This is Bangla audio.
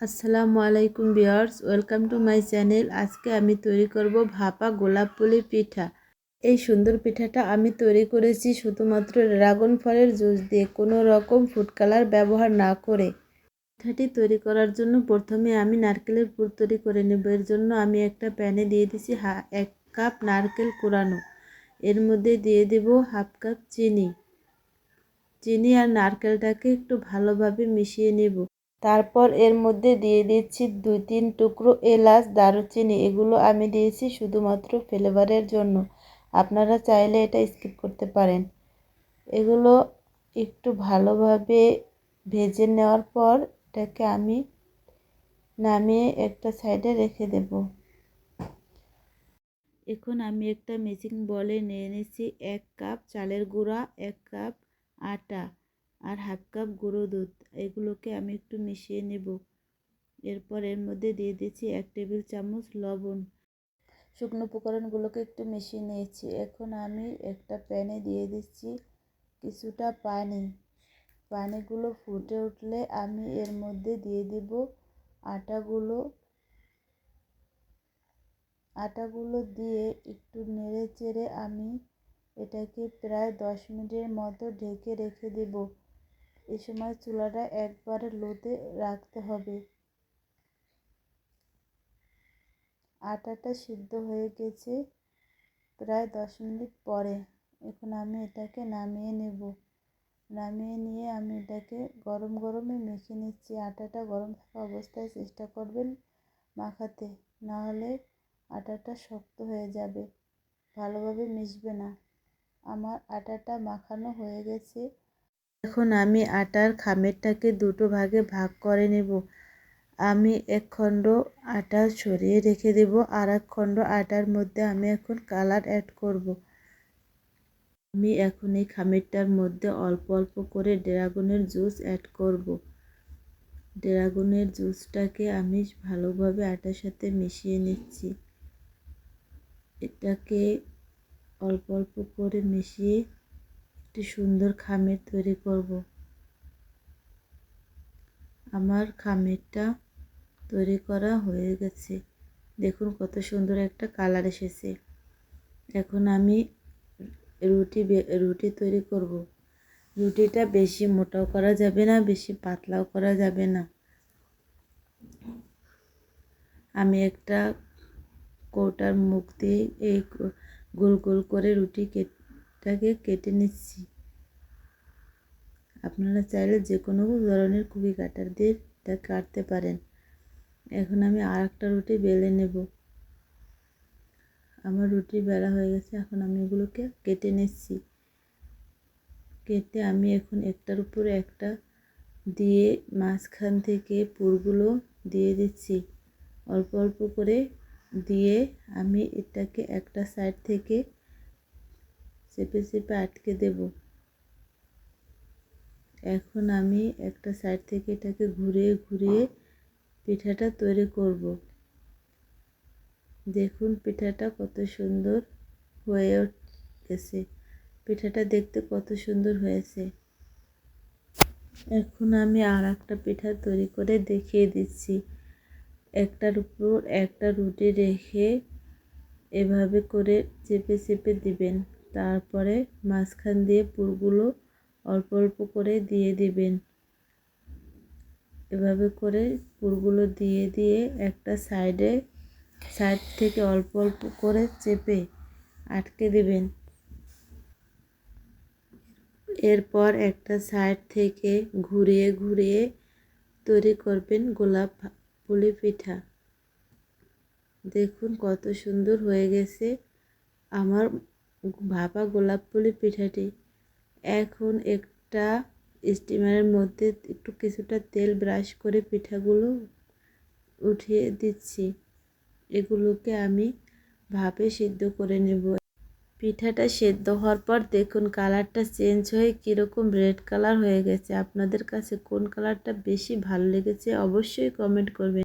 আসসালামু আলাইকুম viewers, welcome to my channel. আজকে আমি তৈরি করব ভাপা গোলাপ পুলি পিঠা। এই সুন্দর পিঠাটা আমি তৈরি করেছি শুধুমাত্র ড্রাগন ফলের জুস দিয়ে, কোনো রকম ফুড কালার ব্যবহার না করে। পিঠাটি তৈরি করার জন্য প্রথমে আমি নারকেলের পুর তৈরি করে নেব। এর জন্য আমি একটা প্যানে দিয়ে দিছি 1 কাপ নারকেল কোরানো। এর মধ্যে দিয়ে দেব হাফ কাপ চিনি আর নারকেলটাকে একটু ভালোভাবে মিশিয়ে নেব। তারপর এর মধ্যে দিয়ে দিচ্ছি 2-3 টুকরো এলাচ, দারুচিনি। এগুলো আমি দিয়েছি শুধুমাত্র ফ্লেভারের জন্য, আপনারা চাইলে এটা স্কিপ করতে পারেন। এগুলো একটু ভালোভাবে ভেজে নেওয়ার পর এটাকে আমি নামিয়ে একটা সাইডে রেখে দেব। এখন আমি একটা মিক্সিং বলে নিয়ে নিচ্ছি 1 কাপ চালের গুঁড়া, 1 কাপ আটা আর হাফ কাপ গুঁড়ো দুধ। এগুলোকে আমি একটু মিশিয়ে নেব। এরপর এর মধ্যে দিয়ে দিচ্ছি 1 টেবিল চামচ লবণ। শুকনো উপকরণগুলোকে একটু মিশিয়ে নিয়েছি। এখন আমি একটা প্যানে দিয়ে দিচ্ছি কিছুটা পানিগুলো ফুটে উঠলে আমি এর মধ্যে দিয়ে দিব আটাগুলো দিয়ে একটু নেড়ে চেড়ে আমি এটাকে প্রায় 10 মিনিটের মতো ঢেকে রেখে দেব। এই সময় চুলাটা একবারে লোতে রাখতে হবে। আটাটা সিদ্ধ হয়ে গেছে প্রায় 10 মিনিট পরে। এখন আমি এটাকে নামিয়ে নেব। নামিয়ে নিয়ে আমি এটাকে গরমে মেখে নিচ্ছি। আটাটা গরম থাকা অবস্থায় চেষ্টা করবেন মাখাতে, না হলে আটাটা শক্ত হয়ে যাবে, ভালোভাবে মিশবে না। আমার আটাটা মাখানো হয়ে গেছে। এখন আমি আটার খামিরটাকে দুটো ভাগে ভাগ করে নেব। আমি 1 খণ্ড আটা ছড়িয়ে রেখে দেব, আর 1 খণ্ড আটার মধ্যে আমি এখন কালার অ্যাড করব। আমি এখন এই খামিরটার মধ্যে অল্প অল্প করে ড্রাগনের জুস অ্যাড করব। ড্রাগনের জুসটাকে আমি ভালোভাবে আটার সাথে মিশিয়ে নিচ্ছি। এটাকে অল্প অল্প করে মিশিয়ে একটি সুন্দর খামির তৈরি করব। আমার খামিরটা তৈরি করা হয়ে গেছে। দেখুন কত সুন্দর একটা কালার এসেছে। এখন আমি রুটি তৈরি করব। রুটিটা বেশি মোটাও করা যাবে না, বেশি পাতলাও করা যাবে না। আমি একটা কৌটার মুখ দিয়ে এই গোল গোল করে রুটিটাকে কেটে নিচ্ছি। আপনারা চাইলে যে কোনো ধরনের কুকি কাটার দিয়ে এটা কাটতে পারেন। এখন আমি আর একটা রুটি বেলে নেব। আমার রুটি বেলা হয়ে গেছে। এখন আমি এগুলোকে কেটে নিচ্ছি। কেটে আমি এখন একটার উপর একটা দিয়ে মাঝখান থেকে পুরগুলো দিয়ে দিচ্ছি। অল্প অল্প করে দিয়ে আমি এটাকে একটা সাইড থেকে চেপে চেপে আটকে দেব। এখন আমি একটা সাইড থেকে এটাকে ঘুরিয়ে ঘুরিয়ে পিঠাটা তৈরি করব। দেখুন পিঠাটা কত সুন্দর হয়ে গেছে। পিঠাটা দেখতে কত সুন্দর হয়েছে। এখন আমি আর একটা পিঠা তৈরি করে দেখিয়ে দিচ্ছি। একটার উপর একটা রুটি রেখে এভাবে করে চেপে চেপে দিবেন। তারপরে মাঝখান দিয়ে পুরগুলো অল্প অল্প করে দিয়ে দিবেন। এভাবে করে পুরগুলো দিয়ে দিয়ে একটা সাইড থেকে অল্প অল্প করে চেপে আটকে দিবেন। এরপর একটা সাইড থেকে ঘুরিয়ে ঘুরিয়ে তৈরি করবেন গোলাপ পুলি পিঠা। দেখুন কত সুন্দর হয়ে গেছে আমার ভাপা গোলাপ পুলি পিঠাটি। এখন একটা স্টিমারের মধ্যে একটু কিছুটা তেল ব্রাশ করে পিঠাগুলো উঠিয়ে দিচ্ছি। এগুলোকে আমি ভাপে সিদ্ধ করে নেব। পিঠাটা সেদ্ধ হওয়ার পর দেখুন কালারটা চেঞ্জ হয়ে কীরকম রেড কালার হয়ে গেছে। আপনাদের কাছে কোন কালারটা বেশি ভালো লেগেছে অবশ্যই কমেন্ট করবেন।